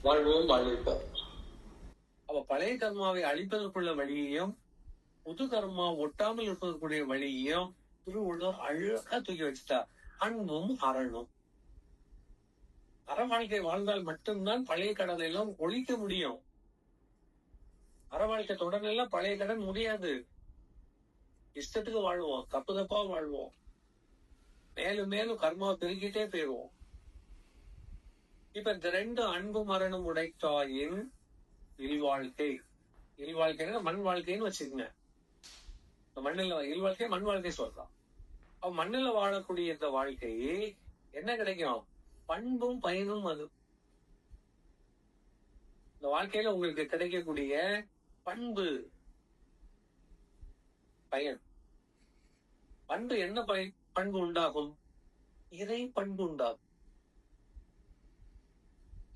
வாழ்வோம் வாழ்விப்போம். அப்ப பழைய கர்மாவை அழிப்பதற்குள்ள வழியையும் புது கர்மா ஒட்டாமல் இருப்பதற்குரிய வழியையும் திருவள்ளுவர் அழகா தூக்கி வச்சுட்டா. அன்பும் அறணும். அற வாழ்க்கை வாழ்ந்தால் மட்டும்தான் பழைய கடனை எல்லாம் ஒழிக்க முடியும். அற வாழ்க்கை தொடரெல்லாம் பழைய கடன் முடியாது. இஷ்டத்துக்கு வாழ்வோம், தப்பு தப்பா வாழ்வோம், மேலும் மேலும் கர்மாவை பெருக்கிட்டே போயிடுவோம். இப்ப இந்த ரெண்டு அன்பு மரணம் உடைத்தாயின் இல்வாழ்க்கை, இல்வாழ்க்கைன்னா மண் வாழ்க்கைன்னு வச்சுக்கோங்க. மண்ணில் இல்வாழ்க்கை மண் வாழ்க்கை சொல்லலாம். அப்ப மண்ணில வாழக்கூடிய இந்த வாழ்க்கை என்ன கிடைக்கும்? பண்பும் பயனும். அது இந்த வாழ்க்கையில உங்களுக்கு கிடைக்கக்கூடிய பண்பு பயன். பண்பு என்ன பண்பு உண்டாகும்? இறை பண்பு உண்டாகும்.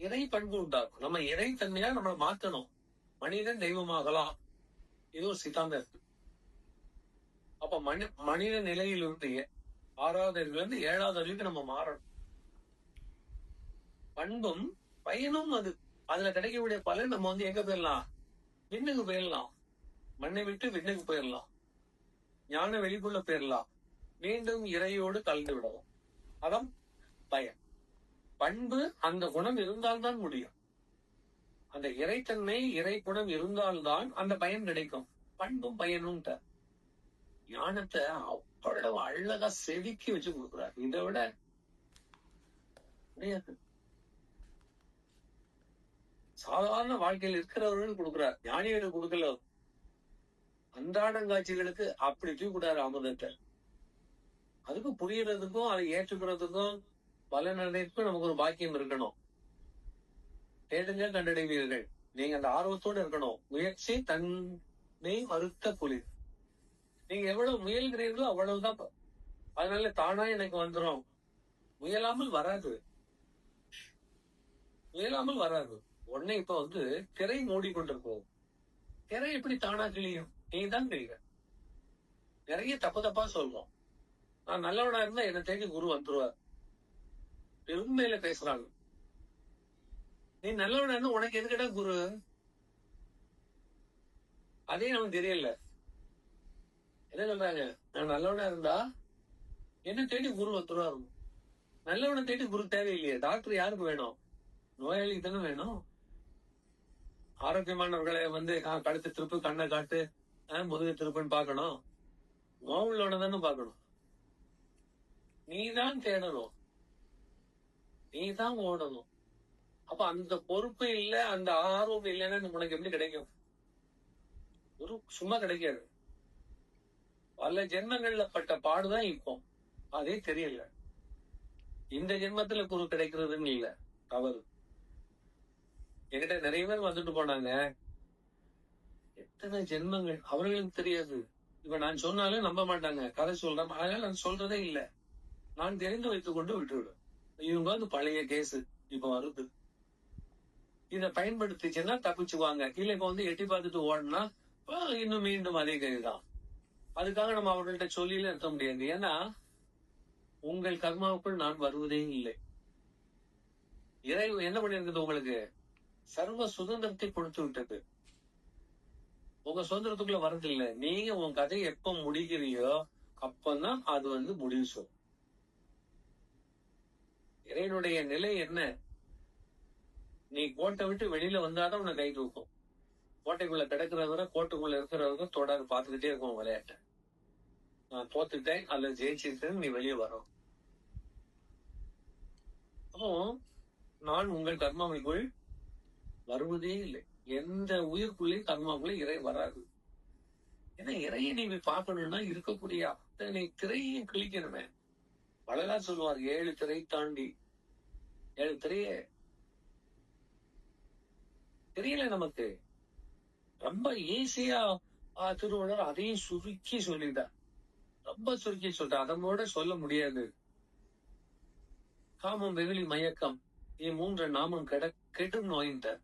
இறை பண்பு உண்டாகும். நம்ம இறை தன்மையா நம்ம மாற்றணும். மனிதன் தெய்வமாகலாம். இது ஒரு சித்தாந்தம் இருக்கு. அப்ப மனித நிலையிலிருந்து 6வது அறிவுல இருந்து 7வது அறிவுக்கு நம்ம மாறணும். பண்பும் பயனும். அதுல கிடைக்கக்கூடிய பலன் நம்ம எங்க போயிடலாம்? விண்ணுக்கு போயிடலாம். மண்ணை விட்டு விண்ணுக்கு போயிடலாம். ஞான வெளிக்குள்ள போயிடலாம். மீண்டும் இறையோடு கலந்து விடலாம். அதான் பயன். பண்பு அந்த குணம் இருந்தால்தான் முடியும். அந்த இறைத்தன்மை இறை குணம் இருந்தால்தான் அந்த பயன் கிடைக்கும். பண்பும் பயனும் ஞானத்தை அவ்வளவு அழகா செதுக்கி வச்சு கொடுக்குறாரு. இதை விட முடியாது. சாதாரண வாழ்க்கையில் இருக்கிறவர்கள் கொடுக்கிறார், ஞானிகளுக்கு கொடுக்கல. அன்றாடங்காட்சிகளுக்கு அப்படி தூக்கி கூடாது அமிர்தத்தை. அதுக்கு புரியறதுக்கும் அதை ஏற்றுக்கிறதுக்கும் பலனடைக்கும் நமக்கு ஒரு பாக்கியம் இருக்கணும். தேடுங்க கண்டடைவீர்கள். நீங்க அந்த ஆர்வத்தோடு இருக்கணும். முயற்சி தன்னை மறுத்த குளிர். நீங்க எவ்வளவு முயல்கிறீர்களோ அவ்வளவுதான். அதனால தானா எனக்கு வந்துடும். முயலாமல் வராது. முயலாமல் வராது. உடனே இப்ப திரை மூடிக்கொண்டிருக்கோம். திரை எப்படி தானா கிளியும்? நீ தான் கிளிய. நிறைய தப்பு தப்பா சொல்றோம். நான் நல்லவனா இருந்தா என்னை தேடி குரு வந்துருவார். உண்மையில பேசுறாங்க. நீ நல்லவனா இருந்தா உனக்கு எதுக்கடா குரு? அதே நமக்கு தெரியல. என்ன சொல்றாங்க? நான் நல்லவனா இருந்தா என்ன தேடி குரு வந்துருவாரு. நல்லவனை தேடி குரு தேவையில்லையே. டாக்டர் யாருக்கு வேணும்? நோயாளிக்கு தானே வேணும். ஆரோக்கியமானவர்களை கழுத்து திருப்பு, கண்ணை காட்டு, முதுகு திருப்புன்னு பாக்கணும். நோவுள்ளோட தானே பாக்கணும். நீதான் தேடணும், நீதான் ஓடணும். அப்ப அந்த பொறுப்பு இல்ல, அந்த ஆர்வம் இல்லைன்னா உனக்கு எப்படி கிடைக்கும்? ஒரு சும்மா கிடைக்காது. பல ஜென்மங்கள்ல பட்ட பாடுதான் இப்போ. அதே தெரியல. இந்த ஜென்மத்துல குரு கிடைக்கிறதுன்னு இல்ல, தவறு. என்கிட்ட நிறைய பேர் வந்துட்டு போனாங்க. எத்தனை ஜென்மங்கள் அவர்களுக்கு தெரியாது. இப்ப நான் சொன்னாலும் நம்ப மாட்டாங்க. கதை சொல்றேன், அதனால நான் சொல்றதே இல்லை. நான் தெரிந்து வைத்துக் கொண்டு விட்டுவிடும். இவங்க பழைய கேஸ் இப்ப வருது. இதை பயன்படுத்திச்சுன்னா தப்பிச்சுவாங்க. கீழே இப்ப எட்டி பார்த்துட்டு ஓடனா இன்னும் மீண்டும் அதே கைதுதான். அதுக்காக நம்ம அவர்கள்ட்ட சொல்லில இருக்க முடியாது. ஏன்னா உங்கள் கர்மாவுக்குள் நான் வருவதே இல்லை. இறை என்ன பண்ணிருக்குது? உங்களுக்கு சர்வ சுதந்திரத்தை கொடுத்து விட்டது. உங்க சுதந்திரத்துக்குள்ள வரதில்லை. நீங்க உங்க கதையை எப்ப முடிக்கிறியோ அப்பதான் அது முடிவு சொல்லும். இறைவனுடைய நிலை என்ன? நீ கோட்டை விட்டு வெளியில வந்தாதான் உன்னை கை தூக்கும். கோட்டைக்குள்ள கிடக்கிறவரை கோட்டைக்குள்ள இருக்கிறவங்க தொடர்ந்து பார்த்துக்கிட்டே இருக்கும் விளையாட்ட. நான் தோத்துட்டேன் அல்லது ஜெயிச்சிருக்கேன், நீ வெளியே வரும். அப்போ நான் உங்கள் கர்மாவுக்குள் வருவதே இல்லை. எந்த உயிர்க்குள்ளேயும் கர்மாவுக்குள்ள இறை வராது. ஏன்னா இறையை நீங்க பார்க்கணும்னா இருக்கக்கூடிய அத்தனை திரையையும் கிழிக்கணுமே. வள்ளலார் சொல்லுவார், 7 திரை தாண்டி. 7 திரையே தெரியல நமக்கு. ரொம்ப ஈஸியா திருவள்ளுவர் அதையும் சுருக்கி சொல்லிட்டார். ரொம்ப சுருக்கி சொல்றார். அதனோட சொல்ல முடியாது. காமம், வெகுளி, மயக்கம், 3 நாமம் கெடும் நோயின்றார்.